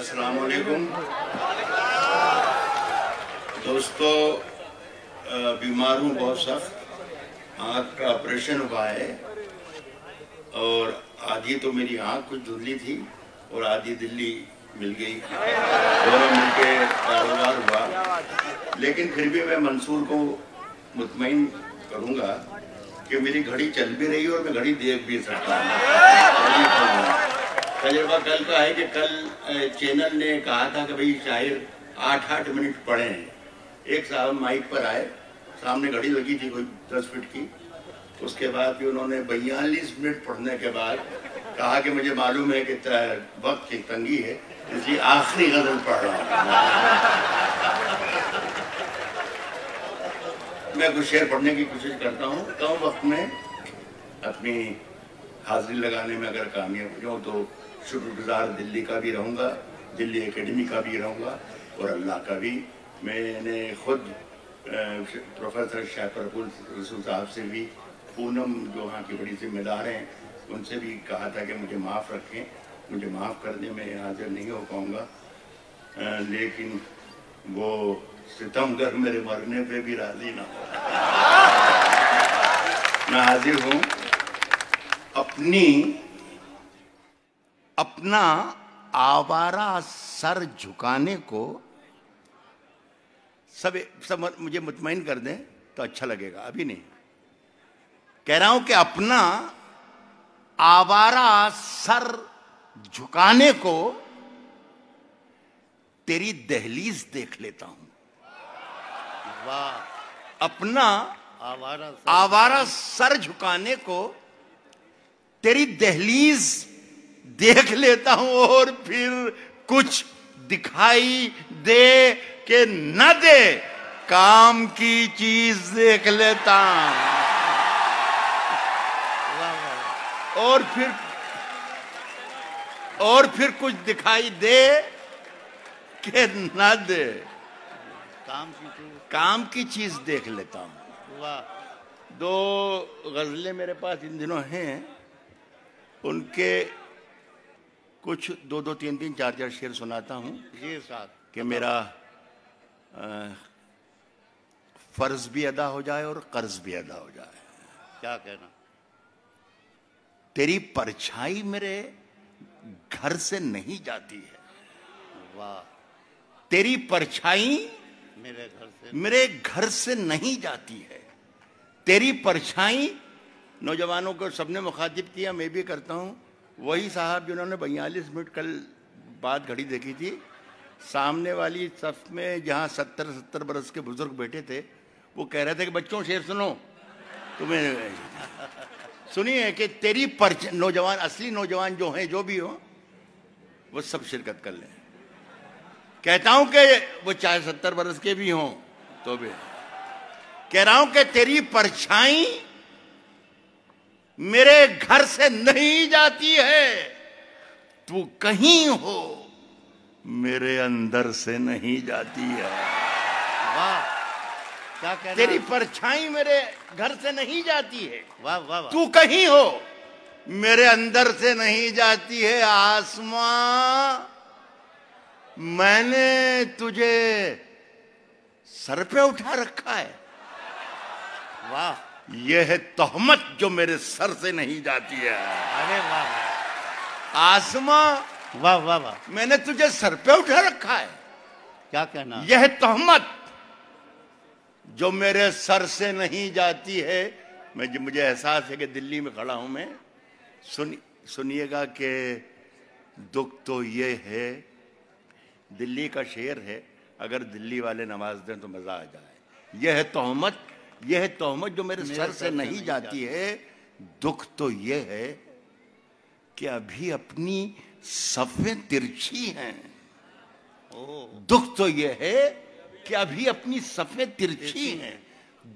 अस्सलाम वालेकुम दोस्तों, बीमार हूँ बहुत सख्त। आँख का ऑपरेशन हुआ है और आधी तो मेरी आँख कुछ धुंधली थी और आधी दिल्ली मिल गई, दोनों मिलके कारोबार हुआ। लेकिन फिर भी मैं मंसूर को मुतमईन करूँगा कि मेरी घड़ी चल भी रही है और मैं घड़ी देख भी सकता हूँ। तजुर्बा कल का है कि कल चैनल ने कहा था कि भाई शायर 8-8 मिनट पढ़े हैं। एक साहब माइक पर आए, सामने घड़ी लगी थी कोई 10 फीट की। उसके बाद भी उन्होंने 42 मिनट पढ़ने के बाद कहा कि मुझे मालूम है कि वक्त की तंगी है, इसलिए आखिरी गजल पढ़ रहा हूँ। मैं कुछ शेर पढ़ने की कोशिश करता हूँ। कम वक्त में अपनी हाजिरी लगाने में अगर कामयाब हो जाऊँ तो शुक्रगुजार दिल्ली का भी रहूँगा, दिल्ली एकेडमी का भी रहूँगा और अल्लाह का भी। मैंने खुद प्रोफेसर शाहफरकुल रसूल साहब से भी, पूनम जो वहाँ की बड़ी जिम्मेदार हैं, उनसे भी कहा था कि मुझे माफ़ रखें, मुझे माफ़ कर दें, मैं हाजिर नहीं हो पाऊँगा। लेकिन वो सितमगर मेरे मरने पे भी राज़ी ना हो। मैं हाजिर हूँ अपना आवारा सर झुकाने को। सब मुझे मुतमईन कर दें तो अच्छा लगेगा। अभी नहीं कह रहा हूं कि अपना आवारा सर झुकाने को तेरी दहलीज देख लेता हूं। वाह। अपना आवारा सर झुकाने को तेरी दहलीज देख लेता हूं और फिर कुछ दिखाई दे के न दे, काम की चीज देख लेता हूं। और फिर कुछ दिखाई दे के न दे, काम की चीज देख लेता हूं। वाह। 2 गजलें मेरे पास इन दिनों हैं, उनके कुछ 2-2, 3-3, 4-4 शेर सुनाता हूँ ये साथ कि मेरा फर्ज भी अदा हो जाए और कर्ज भी अदा हो जाए। क्या कहना। तेरी परछाई मेरे घर से नहीं जाती है। वाह। तेरी परछाई मेरे घर से नहीं जाती है। तेरी परछाई, नौजवानों को सबने मुखातिब किया, मैं भी करता हूँ। वही साहब जिन्होंने 42 मिनट कल बाद घड़ी देखी थी, सामने वाली सफ में जहाँ 70 बरस के बुजुर्ग बैठे थे, वो कह रहे थे कि बच्चों शेर सुनो। तुम्हें सुनिए कि तेरी नौजवान, असली नौजवान जो हैं, जो भी हो, वो सब शिरकत कर लें। कहता हूं कि वो चाहे 70 बरस के भी हों तो भी कह रहा हूं कि तेरी परछाई मेरे घर से नहीं जाती है। तू कहीं हो, मेरे अंदर से नहीं जाती है। वाह। क्या कहना। तेरी परछाई मेरे घर से नहीं जाती है। वाह वाह वाह। तू कहीं हो, मेरे अंदर से नहीं जाती है। आसमां, मैंने तुझे सर पे उठा रखा है। वाह। यह है तोहमत जो मेरे सर से नहीं जाती है। अरे वाह। आसमां, वाह वाह वाह, मैंने तुझे सर पे उठा रखा है। क्या कहना। यह तोहमत जो मेरे सर से नहीं जाती है। मुझे एहसास है कि दिल्ली में खड़ा हूं मैं। सुनिएगा कि दुख तो ये है, दिल्ली का शेर है, अगर दिल्ली वाले नवाज दें तो मजा आ जाए। यह तोहमत जो मेरे सर से नहीं जाती है। दुख तो यह है कि अभी अपनी सफ़ें तिरछी हैं। दुख तो यह है कि अभी अपनी सफ़ें तिरछी हैं।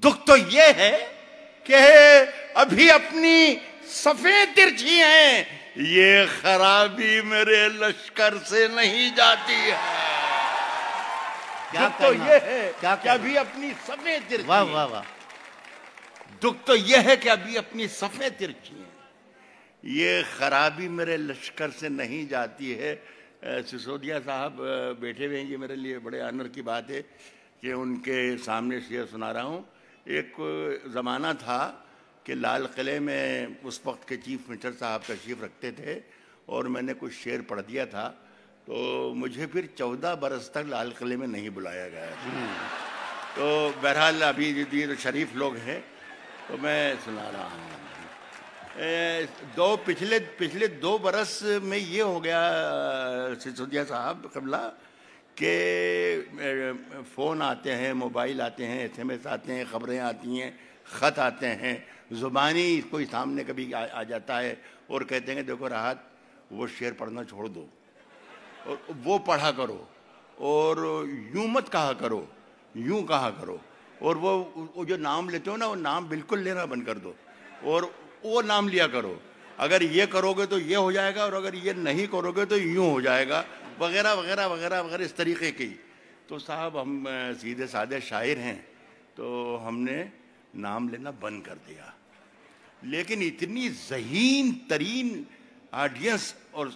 दुख तो यह है कि अभी अपनी सफ़ें तिरछी हैं। ये खराबी मेरे लश्कर से नहीं जाती है। दुख तो यह है कि अभी अपनी सफ़ें तिरछी। वाह वाह वाह। दुख तो यह है कि अभी अपनी सफ़ें तिरछी हैं। ये खराबी मेरे लश्कर से नहीं जाती है। सिसोदिया साहब बैठे हुए हैं, ये मेरे लिए बड़े ऑनर की बात है कि उनके सामने शेर सुना रहा हूँ। एक ज़माना था कि लाल किले में उस वक्त के चीफ मिनिस्टर साहब तशरीफ़ रखते थे और मैंने कुछ शेर पढ़ दिया था, तो मुझे फिर 14 बरस तक लाल किले में नहीं बुलाया गया। तो बहरहाल अभी ये तो शरीफ लोग हैं तो मैं सुना रहा हूँ। पिछले 2 बरस में ये हो गया सिसोदिया साहब कबला कि फ़ोन आते हैं, मोबाइल आते हैं, SMS आते हैं, ख़बरें आती हैं, ख़त आते हैं, ज़ुबानी कोई सामने कभी आ जाता है और कहते हैं देखो राहत वो शेर पढ़ना छोड़ दो और वो पढ़ा करो और यूँ मत कहा करो, यूँ कहा करो, और वो जो नाम लेते हो ना वो नाम बिल्कुल लेना बंद कर दो और वो नाम लिया करो। अगर ये करोगे तो ये हो जाएगा और अगर ये नहीं करोगे तो यूँ हो जाएगा, वगैरह वगैरह वगैरह वगैरह इस तरीके की। तो साहब हम सीधे साधे शायर हैं तो हमने नाम लेना बंद कर दिया, लेकिन इतनी ज़हीन तरीन ऑडियंस और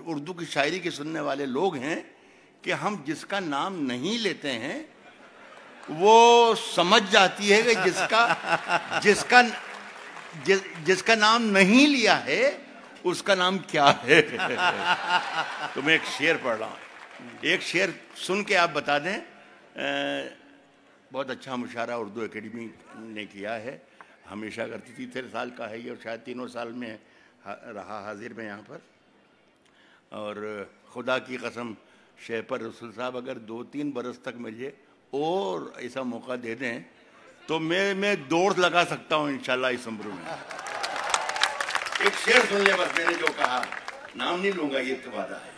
उर्दू की शायरी के सुनने वाले लोग हैं कि हम जिसका नाम नहीं लेते हैं वो समझ जाती है कि जिसका नाम नहीं लिया है उसका नाम क्या है। तो मैं एक शेर पढ़ रहा हूँ, एक शेर सुन के आप बता दें। बहुत अच्छा मुशायरा उर्दू एकेडमी ने किया है, हमेशा करती थी। 13 साल का है ये और शायद 3 साल में रहा हाजिर में यहाँ पर। और खुदा की कसम शेपर रसूल साहब अगर 2-3 बरस तक मुझे और ऐसा मौका दे दें तो मैं दौड़ लगा सकता हूँ इंशाल्लाह इस उम्र में। एक शेर सुन ले बस, मैंने जो कहा, नाम नहीं लूंगा, ये तो वादा है।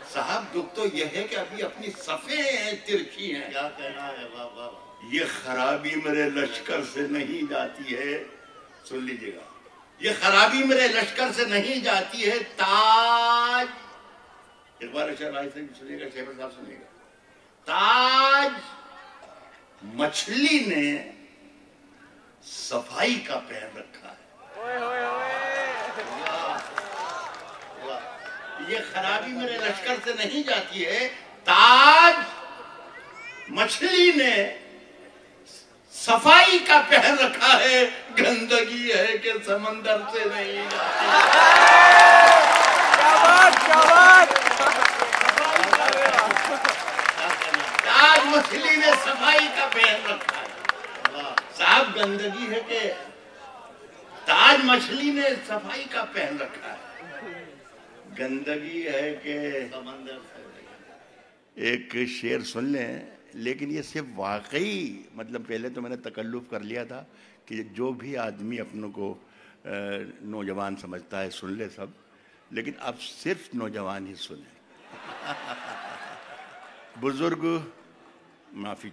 साहब दुख तो यह है कि अभी अपनी सफ़े तिरछी हैं। क्या कहना है, वाह वाह। ये खराबी मेरे लश्कर से नहीं जाती है, सुन लीजिएगा, ये खराबी मेरे लश्कर से नहीं जाती है, ताज, एक बार अच्छा राय से सुनिएगा, शेपर साहब सुनिएगा, ताज मछली ने सफाई का पहन रखा है। ये खराबी मेरे लश्कर से नहीं जाती है, ताज मछली ने सफाई का पहन रखा है, गंदगी है कि समंदर से नहीं जाती। क्या बात, क्या बात। ताज मछली ने सफाई का पहन रखा है। साहब गंदगी है कि ताज मछली ने सफाई का पहन रखा है, गंदगी है कि समंदर से। एक शेर सुन लें, लेकिन ये सिर्फ वाकई, मतलब पहले तो मैंने तकल्लुफ कर लिया था कि जो भी आदमी अपनों को नौजवान समझता है सुन ले सब, लेकिन अब सिर्फ नौजवान ही सुने। बुजुर्ग माफ़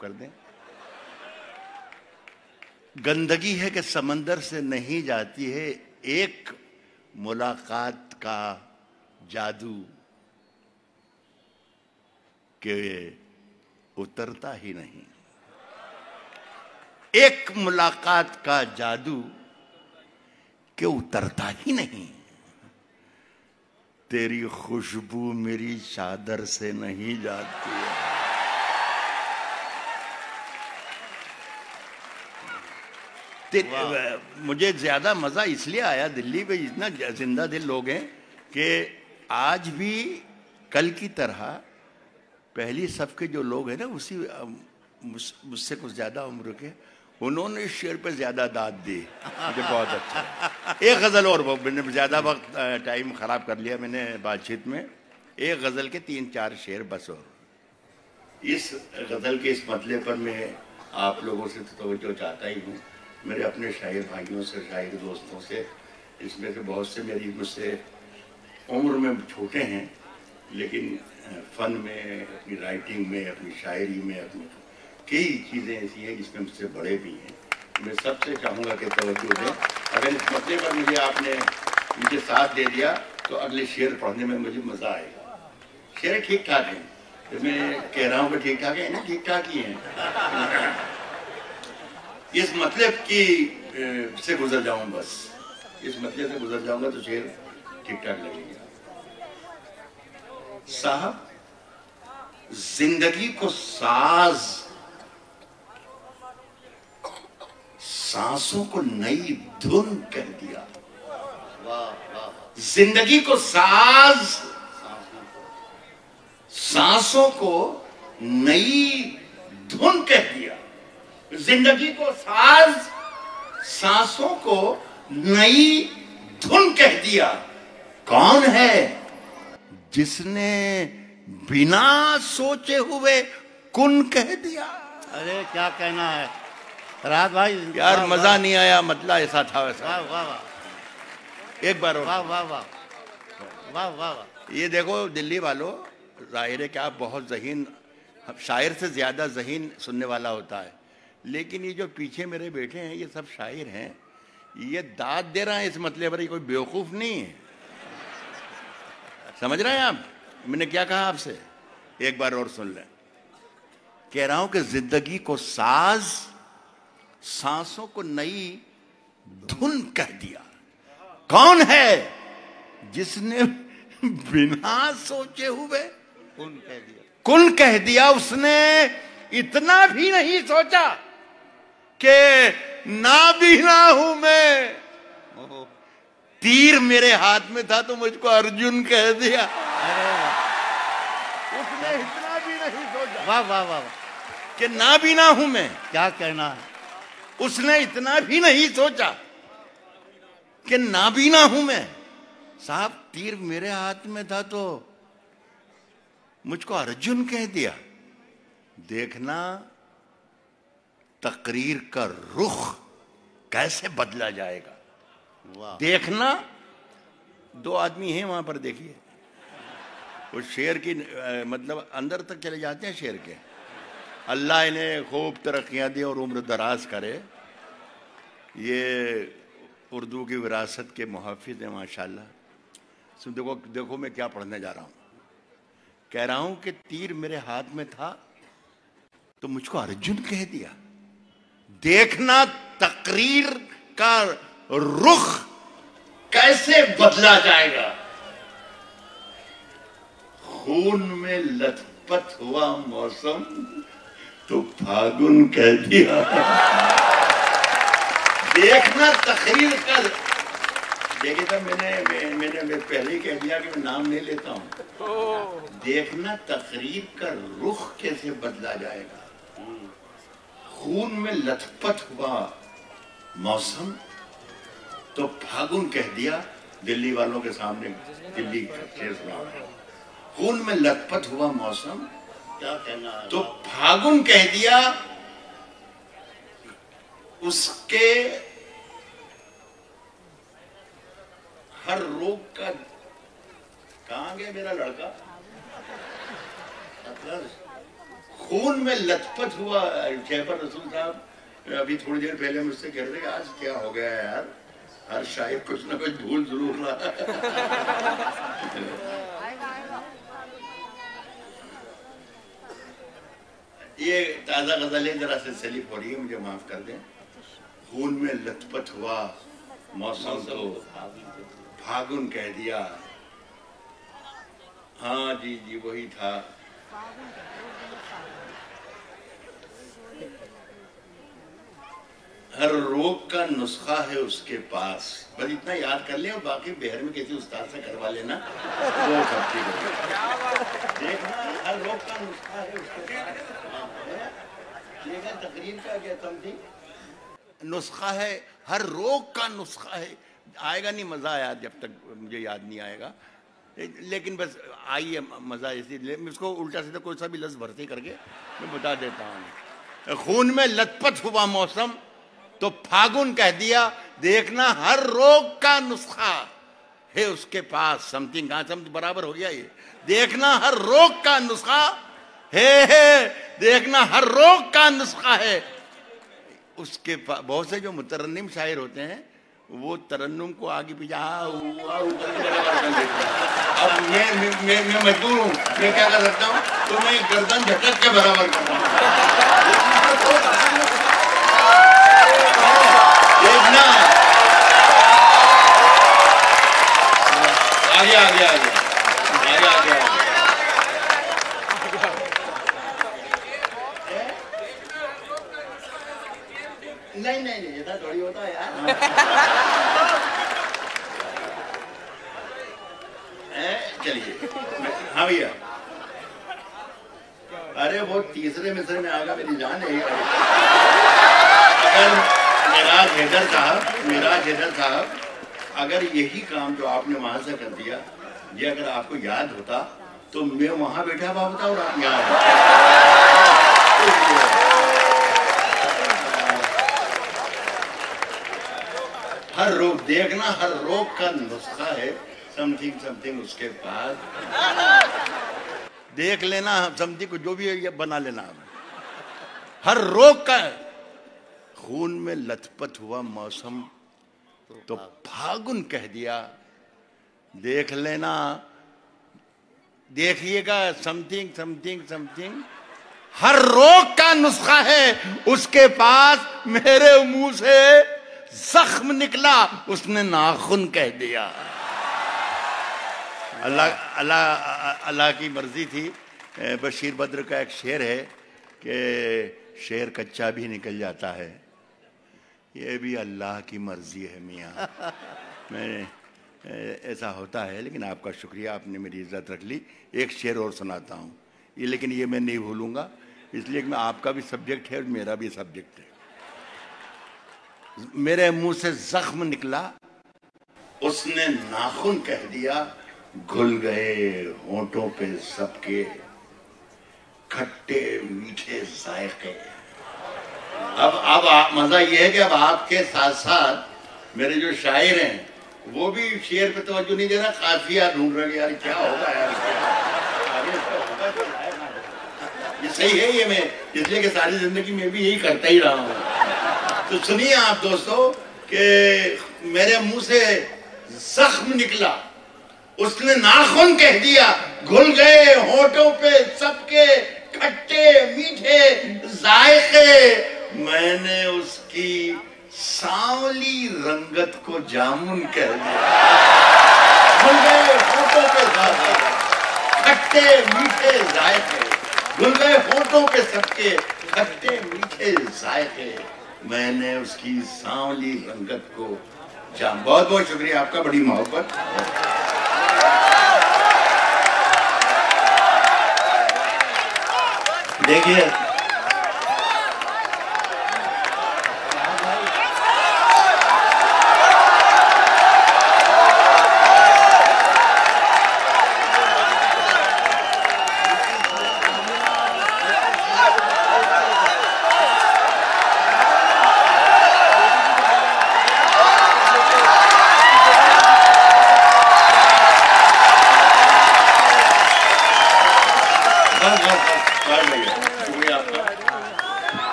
कर दें। गंदगी है कि समंदर से नहीं जाती है, एक मुलाकात का जादू के उतरता ही नहीं, एक मुलाकात का जादू के उतरता ही नहीं, तेरी खुशबू मेरी चादर से नहीं जाती है। मुझे ज्यादा मजा इसलिए आया, दिल्ली में इतना जिंदा दिल लोग हैं कि आज भी कल की तरह पहली सफ के जो लोग हैं ना, उसी मुझसे कुछ ज्यादा उम्र के, उन्होंने इस शेर पे ज्यादा दाद दी, मुझे बहुत अच्छा। एक गजल और, मैंने ज्यादा वक्त टाइम खराब कर लिया मैंने बातचीत में, एक गजल के 3-4 शेर बस। और इस गजल के इस मतले पर मैं आप लोगों से तवज्जो चाहता ही हूँ, मेरे अपने शायर भाइयों से, शायर दोस्तों से, इसमें से बहुत से मेरी मुझसे उम्र में छोटे हैं, लेकिन फ़न में, अपनी राइटिंग में, अपनी शायरी में, अपनी कई चीज़ें ऐसी हैं जिसमें मुझसे बड़े भी हैं। मैं सबसे चाहूँगा कि तवज्जो दें। अगर इस मसले पर मुझे आपने मुझे साथ दे दिया तो अगले शेर पढ़ने में मुझे मज़ा आएगा। शेर ठीक ठाक हैं, तो मैं कह रहा हूँ कि ठीक ठाक है ना, ठीक ठाक ही हैं। इस मतलब की से गुजर जाऊं, बस इस मतलब से गुजर जाऊंगा तो शेर ठीक ठाक लगेगा। साहब जिंदगी को साज, सांसों को नई धुन कह दिया। जिंदगी को साज, सांसों को नई धुन कह दिया। जिंदगी को साज, सांसों को नई धुन कह दिया। कौन है जिसने बिना सोचे हुए कुन कह दिया? अरे क्या कहना है राहत भाई, यार मजा नहीं आया, मतलब ऐसा था वैसा। वाह वाह वाह, एक बार वाह वाह वाह वाह वाह। ये देखो दिल्ली वालों, जाहिर है कि आप बहुत ज़हीन, शायर से ज़्यादा ज़हीन सुनने वाला होता है, लेकिन ये जो पीछे मेरे बैठे हैं ये सब शायर हैं। ये दाद दे रहा है इस मतलब पर, ये कोई बेवकूफ़ नहीं है। समझ रहे हैं आप मैंने क्या कहा आपसे? एक बार और सुन लें। कह रहा हूं कि जिंदगी को साज, सांसों को नई धुन कह दिया। कौन है जिसने बिना सोचे हुए कुन कह दिया? कुन कह दिया। उसने इतना भी नहीं सोचा कि नाबीना हूं मैं, तीर मेरे हाथ में था तो मुझको अर्जुन कह दिया। उसने इतना भी नहीं सोचा, वाह वाह वाह, कि नाबीना हूं मैं। क्या कहना है? उसने इतना भी नहीं सोचा कि नाबीना हूं मैं। साहब तीर मेरे हाथ में था तो मुझको अर्जुन कह दिया। देखना तकरीर का रुख कैसे बदला जाएगा। वाह। देखना, दो आदमी हैं वहां पर, देखिए उस शेर की मतलब अंदर तक चले जाते हैं शेर के। अल्लाह इन्हें खूब तरक्कियां दी और उम्र दराज करे। ये उर्दू की विरासत के मुहाफिज हैं माशाल्लाह। सुन देखो, देखो मैं क्या पढ़ने जा रहा हूं। कह रहा हूं कि तीर मेरे हाथ में था तो मुझको अर्जुन कह दिया। देखना तकरीर का रुख कैसे बदला जाएगा। खून में लथपथ हुआ मौसम तो फागुन कह दिया। देखना तकरीर का, देखिए तब मैंने पहले ही कह दिया कि मैं नाम नहीं लेता हूं। देखना तकरीर का रुख कैसे बदला जाएगा। खून में लथपथ हुआ मौसम तो फागुन कह दिया। दिल्ली वालों के सामने दिल्ली शेर सुना। खून में लथपथ हुआ मौसम क्या कहना है? तो फागुन कह दिया। उसके हर रोग का, कहां गया मेरा लड़का? खून में लथपथ हुआ। शहबर रसूल साहब अभी थोड़ी देर पहले मुझसे कह रहे थे आज क्या हो गया यार, हर शायर कुछ ना कुछ भूल जरूर रहा है। ये ताजा गजलें जरा से सलीफ हो रही है, मुझे माफ कर दें। खून में लथपथ हुआ मौसम तो फागुन कह दिया। हाँ जी जी वही था। हर रोग का नुस्खा है उसके पास। बस इतना याद कर ले और बाकी बिहार में किसी उस्ताद से करवा लेना, वो सब ठीक है। देखना हर रोग का नुस्खा है उसके पास। देखा तकरीर का क्या समथिंग नुस्खा है, हर रोग का नुस्खा है। आएगा नहीं मजा आया, जब तक मुझे याद नहीं आएगा, लेकिन बस आई है मजा। इसीलिए मैं उसको उल्टा सीधा कोई सा भी लफ्ज़ भर्ती करके मैं बता देता हूँ। खून में लथपथ हुआ मौसम तो फागुन कह दिया। देखना हर रोग का नुस्खा है उसके पास। समथिंग कहां समझ बराबर हो गया ये। देखना हर रोग का नुस्खा है, देखना हर रोग का नुस्खा है उसके पास। बहुत से जो मुतरन्निम शायर होते हैं वो तरन्नुम को आगे पीछे अब मैं मजबूर हूँ, मैं क्या कर सकता हूँ, तो मैं गर्दन झटक के बराबर करता हूँ। देखना आगे आगे आगे आगे आगे आगे हाँ भैया, अरे वो तीसरे मिसरे में आगा मेरी जान है। अगर मेराज हैदर साहब, अगर यही काम जो आपने वहां से कर दिया, ये अगर आपको याद होता तो मैं वहां बैठा हुआ होता और आप यहाँ। हर रोग देखना, हर रोग का नुस्खा है समथिंग समथिंग, उसके बाद देख लेना समथिंग को जो भी है ये बना लेना। हर रोग का खून में लथपथ हुआ मौसम तो फागुन कह दिया, देख लेना, देखिएगा समथिंग समथिंग समथिंग। हर रोग का नुस्खा है उसके पास, मेरे मुंह से जख्म निकला उसने नाखून कह दिया। अल्लाह अल्लाह अल्लाह की मर्जी थी। बशीर बद्र का एक शेर है कि शेर कच्चा भी निकल जाता है, ये भी अल्लाह की मर्जी है मियाँ। मैं ऐसा होता है, लेकिन आपका शुक्रिया, आपने मेरी इज्जत रख ली। एक शेर और सुनाता हूँ ये, लेकिन ये मैं नहीं भूलूंगा, इसलिए कि मैं आपका भी सब्जेक्ट है और मेरा भी सब्जेक्ट है। मेरे मुंह से जख्म निकला उसने नाखून कह दिया, घुल गए होंठों पे सबके खट्टे मीठे जायके। अब मजा ये है कि अब आपके साथ साथ मेरे जो शायर हैं वो भी शेर पे तवज्जो नहीं दे रहा, काफिया ढूंढ रहे यार क्या होगा यार, आगे होगा तो ये सही है। ये मैं इसलिए कि सारी जिंदगी में भी यही करता ही रहा हूँ। तो सुनिए आप दोस्तों कि मेरे मुंह से जख्म निकला उसने नाखून कह दिया, घुल गए होठों पे सबके खट्टे मीठे जायके। मैंने उसकी सांवली रंगत को जामुन कह दिया। घुल गए होठों पे खट्टे मीठे जायके, घुल गए होठों पे सबके खट्टे मीठे जायके। मैंने उसकी सांवली रंगत को जाम। बहुत बहुत शुक्रिया आपका, बड़ी मोहब्बत। देखिए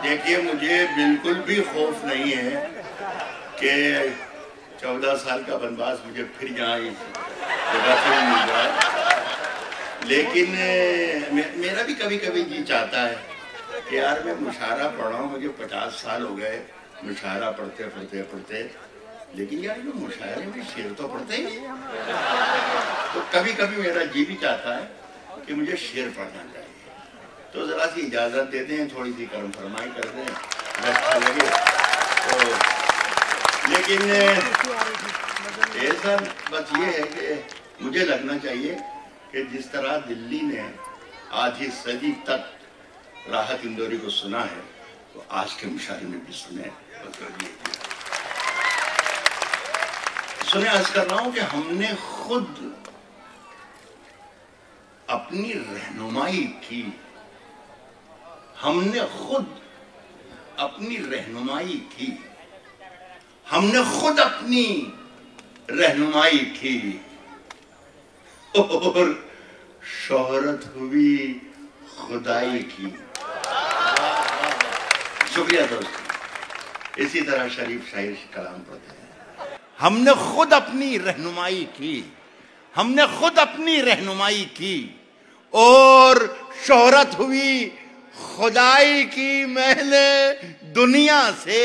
देखिए मुझे बिल्कुल भी खौफ नहीं है कि 14 साल का वनवास मुझे फिर यहाँ जगह पर मिल रहा है, लेकिन मेरा भी कभी कभी जी चाहता है कि यार मैं मुशायरा पढ़ रहा हूँ, मुझे 50 साल हो गए मुशायरा पढ़ते पढ़ते पढ़ते, लेकिन यार जो मुशायरे में शेर तो पढ़ते ही। तो कभी कभी मेरा जी भी चाहता है कि मुझे शेर पढ़ना चाहिए। तो जरा सी इजाजत दे दें, थोड़ी सी कर्म फरमाई कर दें, अच्छा लगे तो। लेकिन ऐसा बस ये है कि मुझे लगना चाहिए कि जिस तरह दिल्ली ने आधी सदी तक राहत इंदौरी को सुना है, तो आज के मुशायरे में भी सुने। सुने अर्ज कर रहा हूं कि हमने खुद अपनी रहनुमाई की, हमने खुद अपनी रहनुमाई की, हमने खुद अपनी रहनुमाई की और शोहरत हुई खुदाई की। शुक्रिया दोस्तों, इसी तरह शरीफ शायर कलाम पढ़ते हैं। हमने खुद अपनी रहनुमाई की, हमने खुद अपनी रहनुमाई की और शोहरत हुई खुदाई की। मैंने दुनिया से,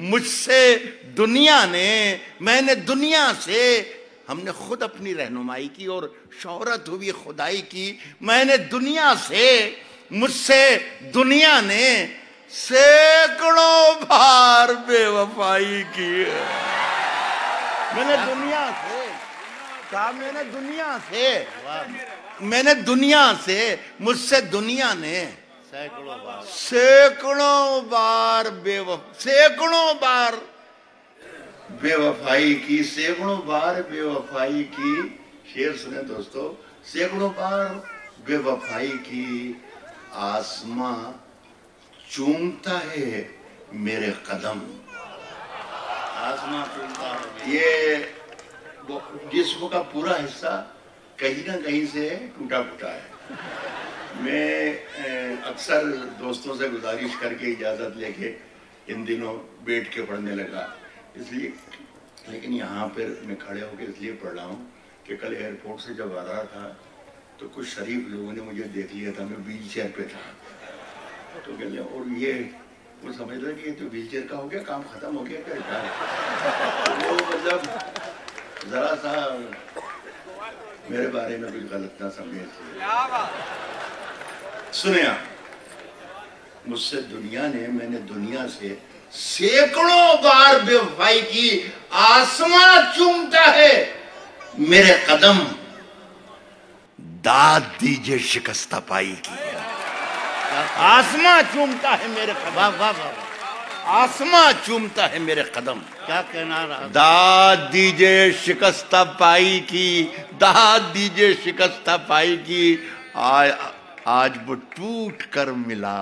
मुझसे दुनिया ने, मैंने दुनिया से, हमने खुद अपनी रहनुमाई की और शोहरत हुई खुदाई की। मैंने दुनिया से, मुझसे दुनिया ने सैकड़ों बार बेवफाई की है। मैंने दुनिया से कहा, मैंने दुनिया से मुझसे दुनिया ने सैकड़ों बार बेवफाई की, सैकड़ों बार बेवफाई की। शेर सुने दोस्तों, सैकड़ों बार बेवफाई की, आसमां चूमता है मेरे कदम। आसमां चूमता है। ये जिस्म का पूरा हिस्सा कहीं ना कहीं से टूटा फूटा है। मैं अक्सर दोस्तों से गुजारिश करके इजाज़त लेके इन दिनों बैठ के पढ़ने लगा, इसलिए, लेकिन यहाँ पर मैं खड़े होकर इसलिए पढ़ रहा हूँ कि कल एयरपोर्ट से जब आ रहा था तो कुछ शरीफ लोगों ने मुझे देख लिया था, मैं व्हील चेयर पे था, तो कहते और ये वो समझ रहे कि ये तो व्हील चेयर का हो गया, काम खत्म हो गया क्या? वो मतलब जरा सा मेरे बारे में कुछ गलत ना समझे। सुने आप, मुझसे दुनिया ने, मैंने दुनिया से सैकड़ों बार बेवफाई की, आसमां चूमता है मेरे कदम, दाद दीजिए शिकस्ता पाई की। आसमां चूमता है मेरे कदम, वाह वाह वाह, आसमां चूमता है मेरे कदम, क्या कहना रहा। दाद दीजिए शिकस्ता पाई की, दाद दीजिए शिकस्ता पाई की। आज वो टूट कर मिला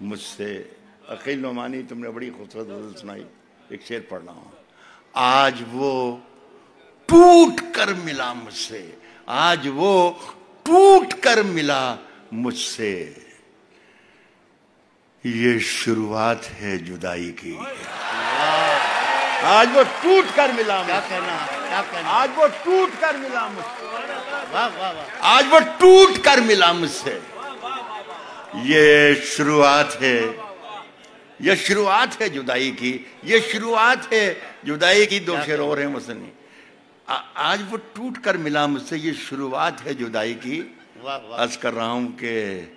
मुझसे। अकील नोमानी, तुमने बड़ी खूबसूरत गज़ल सुनाई, एक शेर पढ़ रहा हूं। आज वो टूट कर मिला मुझसे, आज वो टूट कर मिला मुझसे, ये शुरुआत है जुदाई की। आज वो टूट कर मिला, क्या कहना, आज वो टूट कर मिला मुझसे, वाह वाह वाह, आज वो टूट कर मिला मुझसे, ये शुरुआत है, ये शुरुआत है जुदाई की, ये शुरुआत है जुदाई की। दो शेर और हैं मुसन्नी। आज वो टूट कर मिला मुझसे, ये शुरुआत है जुदाई की। वाह वाह, अर्ज कर रहा हूं कि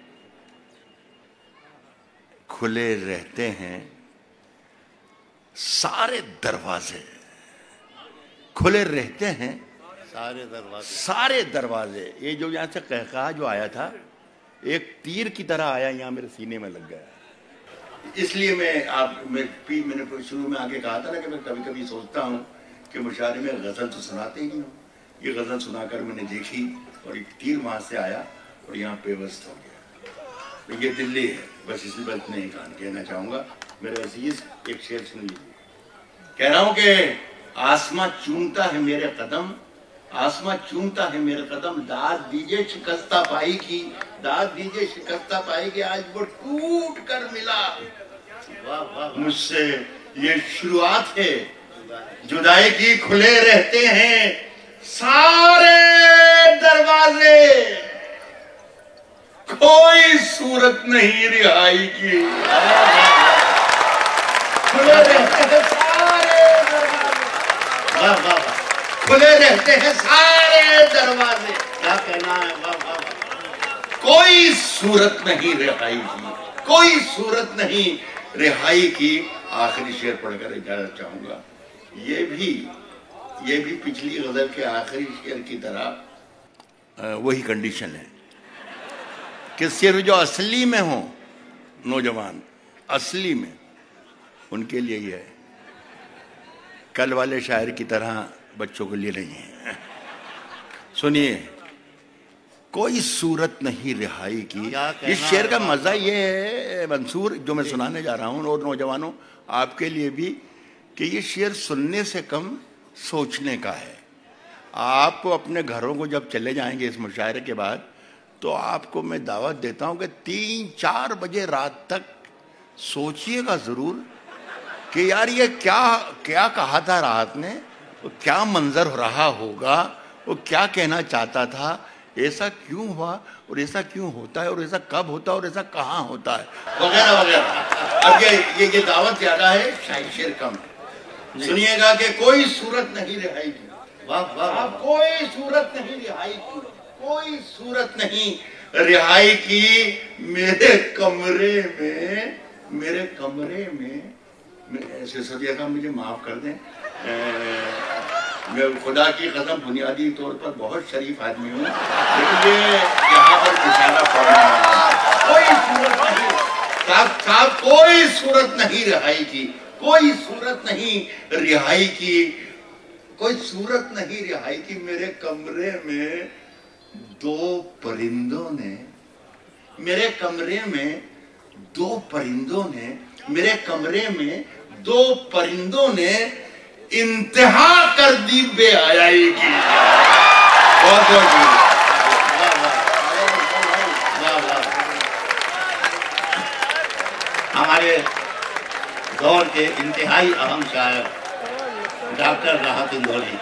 खुले रहते हैं सारे दरवाजे, खुले रहते हैं सारे दरवाजे, सारे दरवाजे। ये जो यहां से कहकहा जो आया था, एक तीर की तरह आया, यहां मेरे सीने में लग गया। इसलिए मैंने शुरू में आगे कहा था ना कि मैं कभी कभी सोचता हूँ कि मुशायरे में गजल तो सुनाते ही नहीं हूँ। ये गजल सुनाकर मैंने देखी और एक तीर वहां से आया और यहाँ पेवस्त हो गया। तो ये दिल्ली है, बस इसी बात नहीं कहना चाहूंगा। मेरे अजीज, एक शेर सुन लीजिए। कह रहा हूँ कि आसमां चूमता है मेरे कदम, आसमां चूमता है मेरे कदम, दाद दीजिए शिकस्ता पाई की, दाद दीजिए शिकस्ता पाई की। आज वो टूट कर मिला वाह वाह, मुझसे, ये शुरुआत है जुदाई की। खुले रहते हैं सारे दरवाजे, कोई सूरत नहीं रिहाई की। खुले रहते हैं सारे दरवाजे, वाह वाह वाह, खुले रहते हैं सारे दरवाजे, क्या कहना है, वाह वाह वाह, कोई सूरत नहीं रिहाई की, कोई सूरत नहीं रिहाई की। आखिरी शेर पढ़कर इजाजत चाहूंगा। ये भी पिछली गजल के आखिरी शेर की तरह वही कंडीशन है कि सिर्फ जो असली में हो नौजवान, असली में, उनके लिए ही है, कल वाले शायर की तरह बच्चों के लिए नहीं है। सुनिए, कोई सूरत नहीं रिहाई की। इस शेर का मजा ये है मंसूर, जो मैं सुनाने जा रहा हूँ, और नौजवानों आपके लिए भी, कि ये शेर सुनने से कम सोचने का है। आप अपने घरों को जब चले जाएंगे इस मुशायरे के बाद, तो आपको मैं दावत देता हूँ कि 3-4 बजे रात तक सोचिएगा जरूर कि यार ये क्या क्या कहा था राहत ने, वो क्या मंजर रहा होगा, वो क्या कहना चाहता था, ऐसा क्यों हुआ और ऐसा क्यों होता है और ऐसा कब होता है और ऐसा कहाँ होता है, वगैरह वगैरह। अब ये दावत ज्यादा है, शेर कम। सुनिएगा कि कोई सूरत नहीं रिहाई की, वाह वाह, कोई सूरत नहीं रिहाई की, कोई सूरत नहीं रिहाई की। मेरे कमरे में मेरे कमरे में सिसोदिया साहब मुझे माफ कर दें, मैं खुदा की कसम बुनियादी तौर पर बहुत शरीफ आदमी हूँ, लेकिन ये यहाँ पर निशाना पड़ना कोई सूरत नहीं साहब, कोई सूरत नहीं रिहाई की, कोई सूरत नहीं रिहाई की, कोई सूरत नहीं रिहाई की। मेरे कमरे में दो परिंदों ने, मेरे कमरे में दो परिंदों ने, मेरे कमरे में दो परिंदों ने इंतहा कर दी बेहयाई की। बहुत बहुत हमारे दौर के इंतहाई अहम शायर डॉक्टर राहत इंदौरी